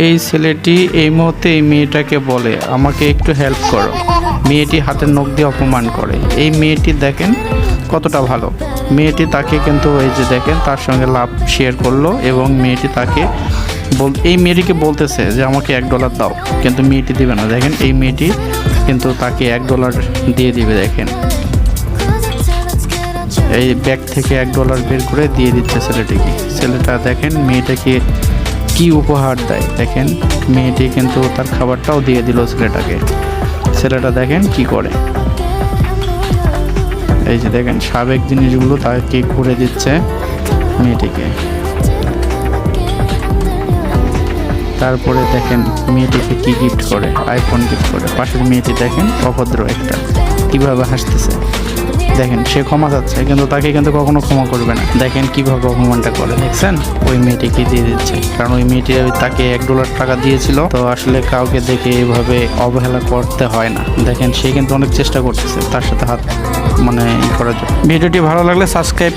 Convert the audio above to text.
এই ছেলেটি এই মুহূর্তে এই মেয়েটাকে বলে আমাকে একটু হেল্প করো। মেয়েটি হাতের নখ দিয়ে অপমান করে। এই মেয়েটি দেখেন কতটা ভালো। মেয়েটি তাকে কিন্তু এই যে দেখেন তার সঙ্গে লাভ শেয়ার করলো এবং মেয়েটি তাকে এই মেয়েটিকে বলতেছে যে আমাকে $1 দাও, কিন্তু মেয়েটি দিবে না। দেখেন এই মেয়েটি কিন্তু তাকে $1 দিয়ে দিবে। দেখেন এই ব্যাগ থেকে $1 বের করে দিয়ে দিচ্ছে ছেলেটিকে। ছেলেটা দেখেন মেয়েটাকে কি উপহার দেয়। দেখেন মেয়েটি কিন্তু তার খাবারটাও দিয়ে দিল ছেলেটাকে। ছেলেটা দেখেন কি করে, এই যে দেখেন সাবেক জিনিসগুলো তাকে করে দিচ্ছে মেয়েটিকে। তারপরে দেখেন মেয়েটিকে কি গিফট করে, আইফোন গিফট করে। পাশের মেয়েটি দেখেন অভদ্র একটা, কিভাবে হাসতেছে। দেখেন সে ক্ষমা চাচ্ছে কিন্তু তাকে কিন্তু কখনো ক্ষমা করবে না। দেখেন কিভাবে অপমানটা করে, দেখছেন ওই মেয়েটিকে দিয়ে দিচ্ছে। কারণ ওই মেয়েটি তাকে $1 টাকা দিয়েছিল। তো আসলে কাউকে দেখে এইভাবে অবহেলা করতে হয় না। দেখেন সে কিন্তু অনেক চেষ্টা করতেছে তার সাথে হাত ই করার জন্য। ভিডিওটি ভালো লাগলে সাবস্ক্রাইব